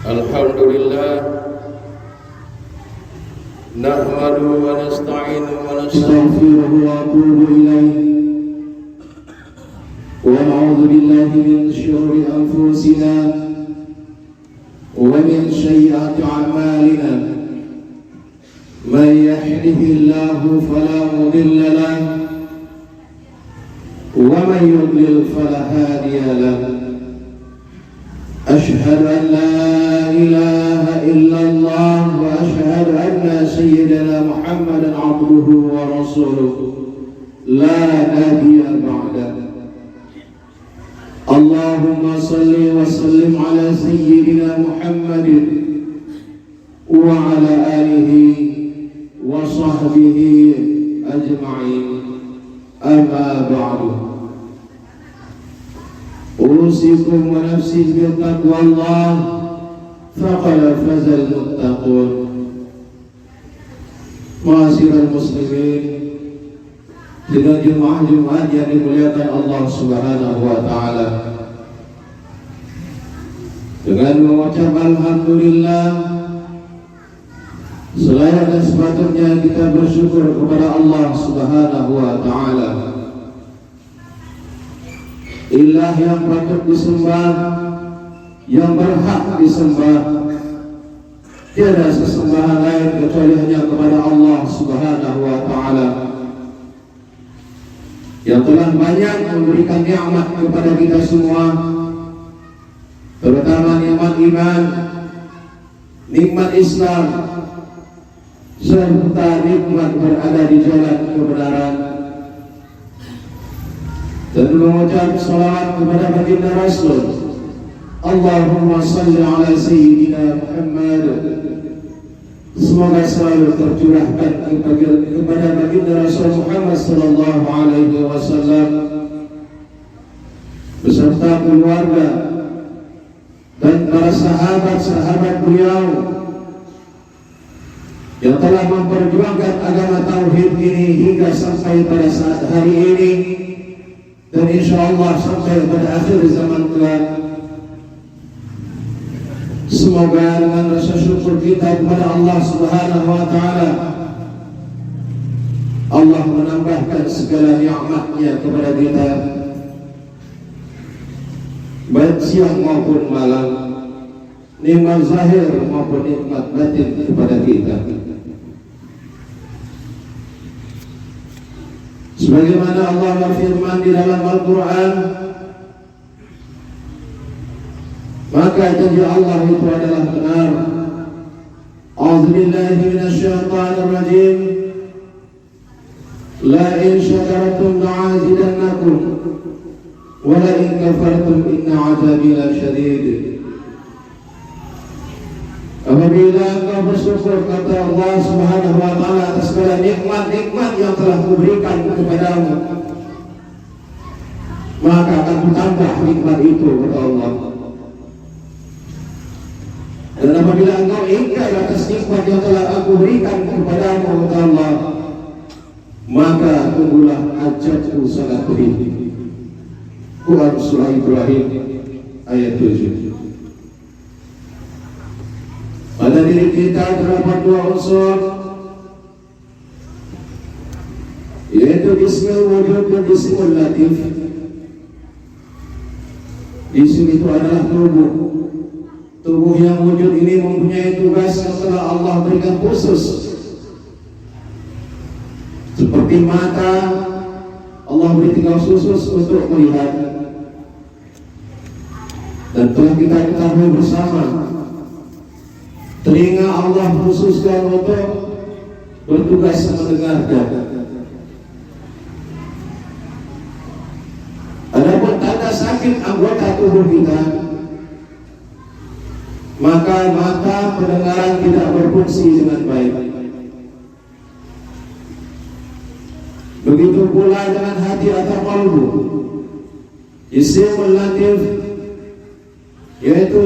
Alhamdulillah nahmaduhu wa nasta'inuhu wa nastaghfiruhu wa atubu ilayh wa na'udzu billahi min shururi anfusina wa min sayyiati a'malina man yahdihillahu fala mudilla lahu wa man yudlil fala hadiya lahu. أشهد أن لا إله إلا الله وأشهد أن سيدنا محمدا عبده ورسوله لا نبي بعده. اللهم صل وسلم على سيدنا محمد وعلى آله وصحبه أجمعين. أما بعد أوصيكم ونفسي بتقوى الله فقد فاز المتقون. Ma'asyiral muslimin, dengan jemaah-jemaah yang dimuliakan Allah Subhanahu wa taala, dengan mengucap alhamdulillah, selayak dan sepatutnya kita bersyukur kepada Allah Subhanahu wa taala, Ilah yang patut disembah, yang berhak disembah. Tiada sesembahan lain kecuali hanya kepada Allah Subhanahu wa taala, yang telah banyak memberikan nikmat kepada kita semua, terutama nikmat iman, nikmat Islam, serta nikmat berada di jalan kebenaran. Dan mengucap salawat kepada baginda Rasul, Allahumma salli ala Sayyidina Muhammad. Semoga selalu tercurahkan kepada baginda Rasul Muhammad sallallahu alaihi wasallam beserta keluarga dan para sahabat-sahabat beliau yang telah memperjuangkan agama tauhid ini hingga sampai pada saat hari ini, dan insyaallah sampai pada akhir zaman kelak. Semoga dengan rasa syukur kita kepada Allah Subhanahu wa taala, Allah menambahkan segala nikmat-Nya kepada kita, baik siang maupun malam, nikmat zahir maupun nikmat batin kepada kita. Sebagaimana Allah berfirman di dalam Al-Quran, maka janji Allah itu adalah benar. A'udzubillahi minasyaitonir rajim. La in syakartum la'azidannakum wa la in kafartum inna 'adzabi lasyadid. Apabila engkau bersyukur, kata Allah Subhanahu wa taala, atas segala nikmat-nikmat yang telah kuberikan kepadamu, maka akan bertambah nikmat itu, kata Allah. Dan apabila engkau ingkar atas nikmat yang telah aku berikan kepadamu, kata Allah, maka tunggulah azabku sangat pedih. Quran Surah Ibrahim ayat 7. Pada diri kita terdapat dua unsur, yaitu ismul wujud dan ismul latif. Isim itu adalah tubuh. Tubuh yang wujud ini mempunyai tugas yang telah Allah berikan khusus. Seperti mata, Allah beri tugas khusus untuk melihat. Dan telah kita ketahui bersama, telinga Allah khususkan untuk bertugas mendengarkan. Adapun tanda sakit anggota tubuh kita, maka mata pendengaran tidak berfungsi dengan baik. Begitu pula dengan hati atau qalbu. Isimul latif, yaitu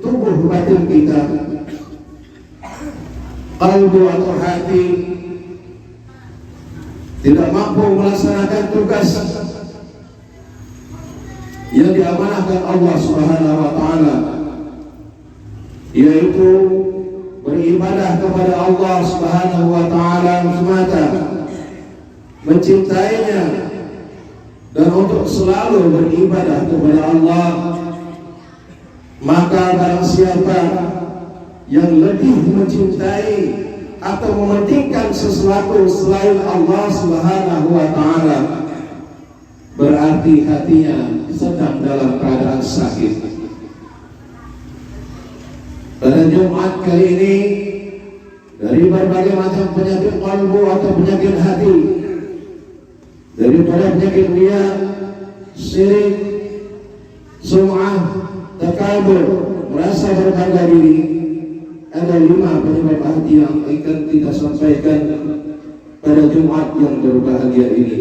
tubuh batin kita. Qalbu atau hati tidak mampu melaksanakan tugas yang diamanahkan Allah Subhanahu wa taala. yaitu beribadah kepada Allah Subhanahu wa Ta'ala semata, mencintainya, dan untuk selalu beribadah kepada Allah. Maka barang siapa yang lebih mencintai atau mementingkan sesuatu selain Allah Subhanahu wa Ta'ala, berarti hatinya sedang dalam keadaan sakit. Pada Jumat kali ini, dari berbagai macam penyakit kalbu atau penyakit hati, daripada penyakit riya, syirik, sum'ah, takabur, merasa berbangga diri, ada 5 penyebab hati yang akan kita sampaikan pada Jumat yang berbahagia ini.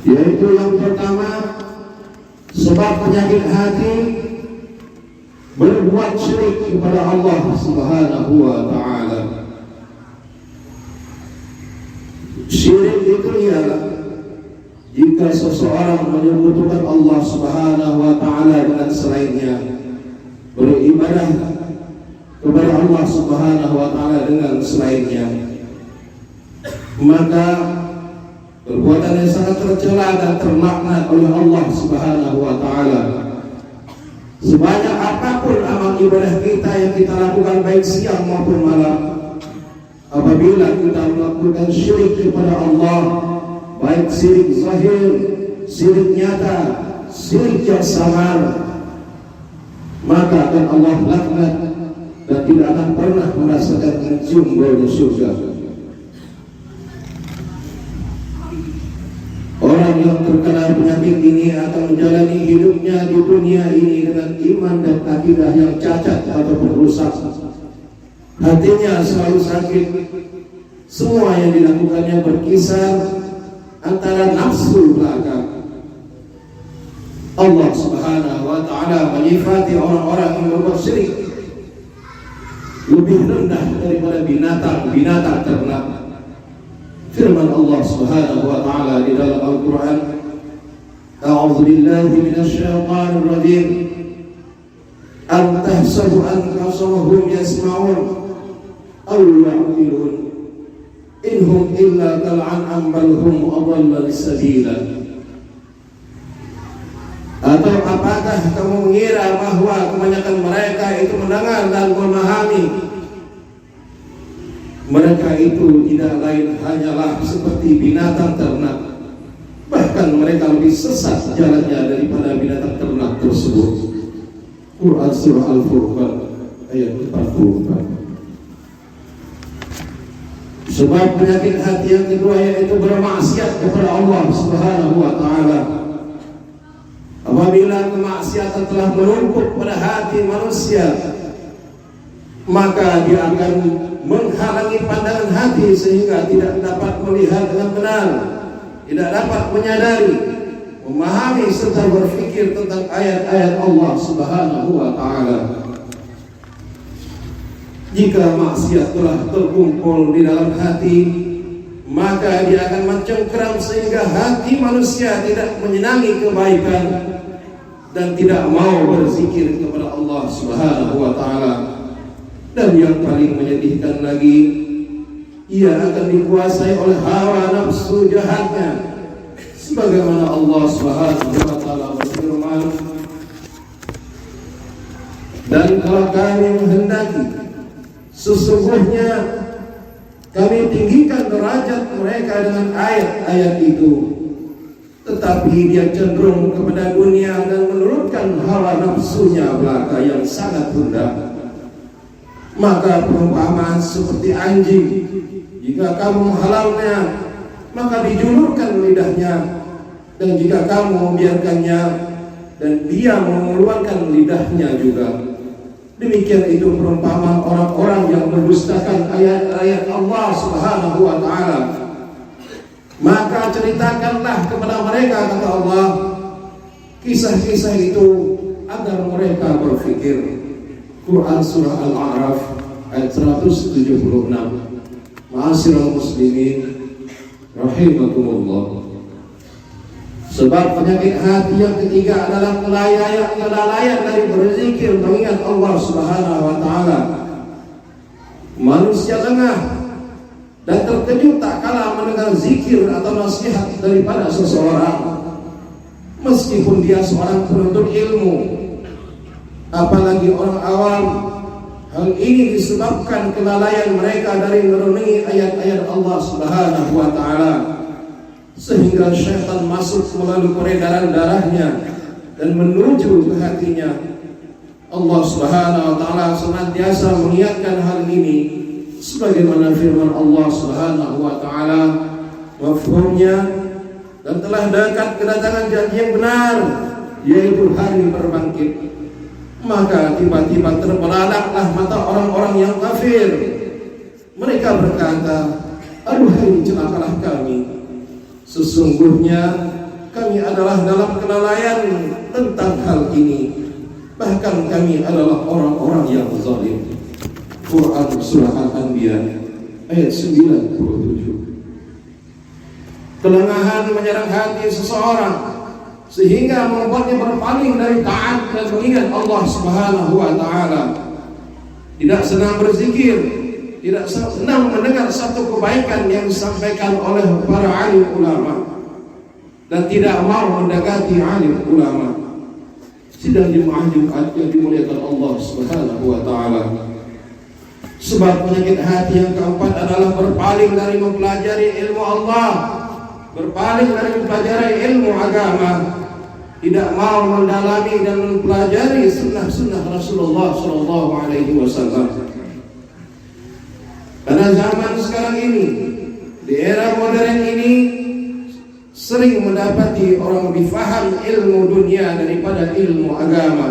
Yaitu yang pertama, sebab penyakit hati berbuat syirik kepada Allah Subhanahu wa Ta'ala. Syirik itu ialah jika seseorang menyebutkan Allah Subhanahu wa Ta'ala dengan selainnya, beribadah kepada Allah Subhanahu wa Ta'ala dengan selainnya, maka perbuatan yang sangat tercela dan terlaknat oleh Allah Subhanahu wa Ta'ala. Sebanyak apapun amal ibadah kita yang kita lakukan, baik siang maupun malam, apabila kita melakukan syirik kepada Allah, baik syirik zahir, syirik nyata, syirik yang samar, maka akan Allah laknat dan tidak akan pernah merasakan mencium bau surga. Orang yang terkena penyakit ini akan menjalani hidupnya di dunia ini dengan iman dan akidah yang cacat ataupun rusak. Hatinya selalu sakit. Semua yang dilakukannya berkisar antara nafsu belaka. Allah Subhanahu wa Ta'ala menyifati orang-orang yang berbuat syirik lebih rendah daripada binatang ternak. Firman Allah Subhanahu wa Ta'ala di dalam Al-Quran, A'udzu billahi minasy syaithanir rajim. Am tahsabu annahum yasma'un aw ya'qilun inhum illa kal an'am bal hum adall sabila. Atau apakah kamu mengira bahwa kebanyakan mereka itu mendengar dan memahami? Mereka itu tidak lain hanyalah seperti binatang ternak. Bahkan mereka lebih sesat jalannya daripada binatang ternak tersebut. Quran Surah Al-Furqan ayat 44. Sebab penyakit hati yang kedua yaitu bermaksiat kepada Allah Subhanahu wa Ta'ala. Apabila kemaksiatan telah menumpuk pada hati manusia, maka dia akan menghalangi pandangan hati sehingga tidak dapat melihat dengan benar, tidak dapat menyadari, memahami serta berfikir tentang ayat-ayat Allah Subhanahu wa Ta'ala. Jika maksiat telah terkumpul di dalam hati, maka dia akan mencengkeram sehingga hati manusia tidak menyenangi kebaikan dan tidak mau berzikir kepada Allah Subhanahu wa Ta'ala. Dan yang paling menyedihkan lagi, ia akan dikuasai oleh hawa nafsu jahatnya, sebagaimana Allah Subhanahu wa Ta'ala berfirman, dan kalau kami menghendaki, sesungguhnya kami tinggikan derajat mereka dengan ayat-ayat itu, tetapi dia cenderung kepada dunia dan menurutkan hawa nafsunya belaka yang sangat rendah. Maka perumpamaan seperti anjing, jika kamu menghalalnya, maka dijulurkan lidahnya, dan jika kamu membiarkannya, dan dia mengeluarkan lidahnya juga. Demikian itu perumpamaan orang-orang yang mendustakan ayat-ayat Allah Subhanahu wa Ta'ala. Maka ceritakanlah kepada mereka, kata Allah, kisah-kisah itu agar mereka berfikir. Quran Surah Al-A'raf ayat 176. Ma'asyiral muslimin rahimakumullah. Sebab penyakit hati yang ketiga adalah kelalaian dari berzikir mengingat Allah Subhanahu wa taala. Manusia lengah dan terkejut tak kalah mendengar zikir atau nasihat daripada seseorang, meskipun dia seorang penuntut ilmu, apalagi orang awam. Hal ini disebabkan kelalaian mereka dari merenungi ayat-ayat Allah Subhanahu wa taala, sehingga syaitan masuk melalui peredaran darahnya dan menuju ke hatinya. Allah Subhanahu wa taala senantiasa mengingatkan hal ini sebagaimana firman Allah Subhanahu wa taala, mafhumnya, dan telah dekat kedatangan janji yang benar, yaitu hari berbangkit. Maka tiba-tiba terbelalaklah mata orang-orang yang kafir. Mereka berkata, aduhai celakalah kami, sesungguhnya kami adalah dalam kelalaian tentang hal ini, bahkan kami adalah orang-orang yang zalim. Quran Surah Al-Anbiya ayat 97. Kelengahan menyerang hati seseorang sehingga membuatnya berpaling dari taat dan mengingat Allah Subhanahu wa taala. Tidak senang berzikir, tidak senang mendengar satu kebaikan yang disampaikan oleh para alim ulama, dan tidak mau mendekati alim ulama. Sidang jemaah Jumat yang dimuliakan Allah Subhanahu wa taala. Sebab penyakit hati yang keempat adalah berpaling dari mempelajari ilmu Allah, berpaling dari mempelajari ilmu agama, tidak mau mendalami dan mempelajari sunnah-sunnah Rasulullah Sallallahu Alaihi Wasallam. Karena zaman sekarang ini, di era modern ini, sering mendapati orang lebih paham ilmu dunia daripada ilmu agama.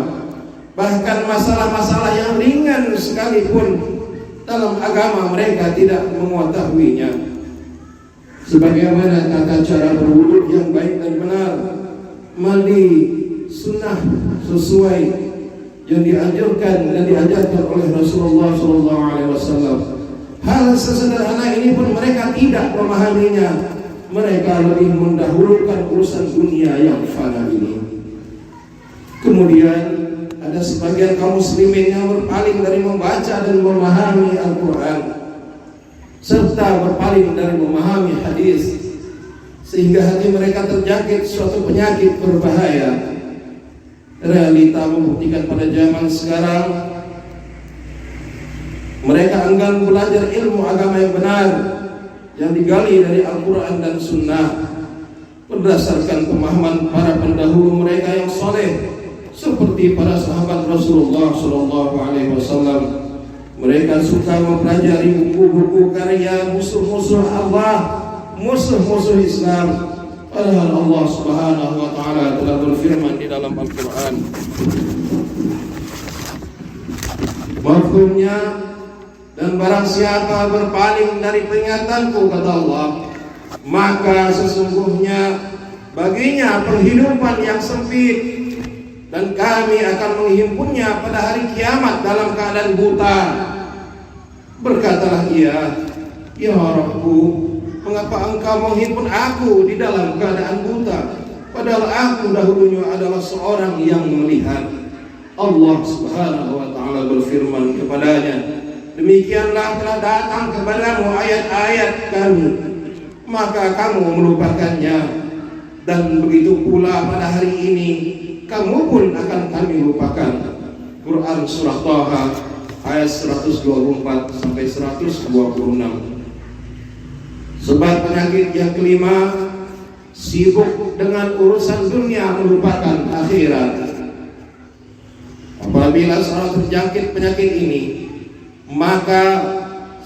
Bahkan masalah-masalah yang ringan sekalipun dalam agama mereka tidak mengetahuinya. Sebagaimana tata cara berwudu yang baik dan benar, mandi sunnah sesuai yang dianjurkan dan diajarkan oleh Rasulullah SAW. Hal sesederhana ini pun mereka tidak memahaminya. Mereka lebih mendahulukan urusan dunia yang fana ini. Kemudian ada sebagian kaum muslimin yang berpaling dari membaca dan memahami Al-Quran, serta berpaling dari memahami hadis, sehingga hati mereka terjangkit suatu penyakit berbahaya. Realita membuktikan pada zaman sekarang mereka enggan belajar ilmu agama yang benar yang digali dari Al-Quran dan Sunnah berdasarkan pemahaman para pendahulu mereka yang soleh, seperti para sahabat Rasulullah SAW. Mereka suka mempelajari buku-buku karya musuh-musuh Allah, musuh-musuh Islam. Padahal Allah Subhanahu wa taala telah berfirman di dalam Al-Quran, mafhumnya, dan barang siapa berpaling dari peringatanku, kata Allah, maka sesungguhnya baginya perhidupan yang sempit, dan kami akan menghimpunnya pada hari kiamat dalam keadaan buta. Berkatalah ia, ya Rabbku, mengapa engkau menghimpun aku di dalam keadaan buta, padahal aku dahulunya adalah seorang yang melihat. Allah Subhanahu wa taala berfirman kepadanya, demikianlah telah datang kepadamu ayat-ayat kami, maka kamu melupakannya, dan begitu pula pada hari ini kamu pun akan kami lupakan. Quran Surah Taha ayat 124 sampai 126. Sebab penyakit yang kelima, sibuk dengan urusan dunia melupakan akhirat. Apabila seorang terjangkit penyakit ini, maka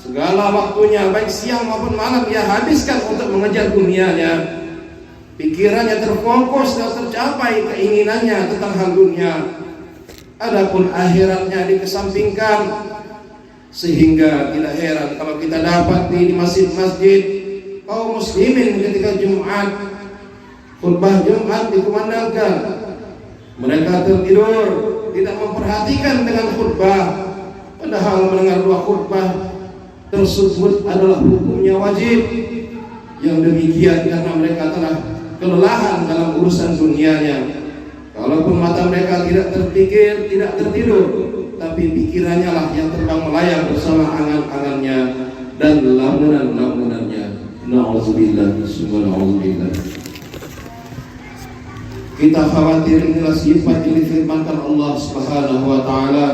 segala waktunya baik siang maupun malam ia habiskan untuk mengejar dunianya. Pikirannya terfokus dan tercapai keinginannya tentang hal dunia. Adapun akhiratnya dikesampingkan, sehingga tidak heran kalau kita dapat di masjid-masjid kaum muslimin ketika Jumat, khutbah Jumat dikumandangkan, mereka tertidur, tidak memperhatikan dengan khutbah, padahal mendengar dua khutbah tersebut adalah hukumnya wajib. Yang demikian karena mereka telah kelelahan dalam urusan dunianya. Kalaupun mata mereka tidak terpikir, tidak tertidur, tapi pikirannya lah yang terbang melayang bersama angan-angannya dan lamunan-lamunannya. Na'udzubillah, summa na'udzubillah. Kita khawatir inilah sifat yang difirmankan Allah Subhanahu wa taala,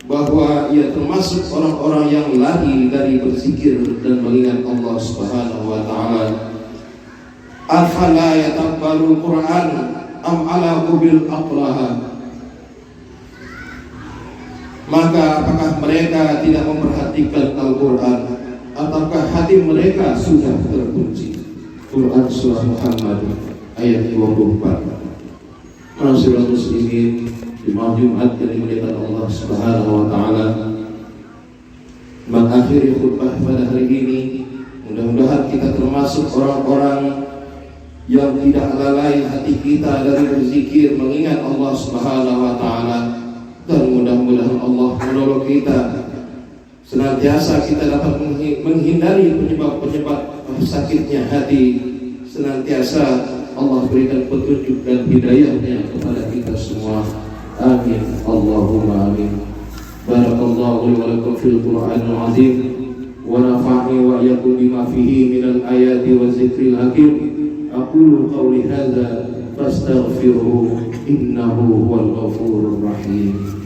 bahwa ia termasuk orang-orang yang lari dari berzikir dan mengingat Allah Subhanahu wa taala. Afala yatadabbarul Qur'an am ala qulubil aqlaha. Maka apakah mereka tidak memperhatikan Al-Quran, ataukah hati mereka sudah terkunci? Quran surah Muhammad ayat 24. Masyaallah muslimin, di malam Jumat yang dimuliakan Allah Subhanahu wa taala, mengakhiri khutbah pada hari ini, mudah-mudahan kita termasuk orang-orang yang tidak lalai hati kita dari berzikir mengingat Allah Subhanahu wa taala, dan mudah-mudahan Allah menolong kita senantiasa kita dapat menghindari penyebab-penyebab sakitnya hati. Senantiasa Allah berikan petunjuk dan hidayahnya kepada kita semua. Amin. Allahumma amin. Barakallahu li wa lakum fil Qur'anil azim, wa nafa'ni wa iyyakum bima fihi minal ayati wa zikril hakim. Aqulu qawli hadza fastaghfiruhu innahu huwal ghafurur rahim.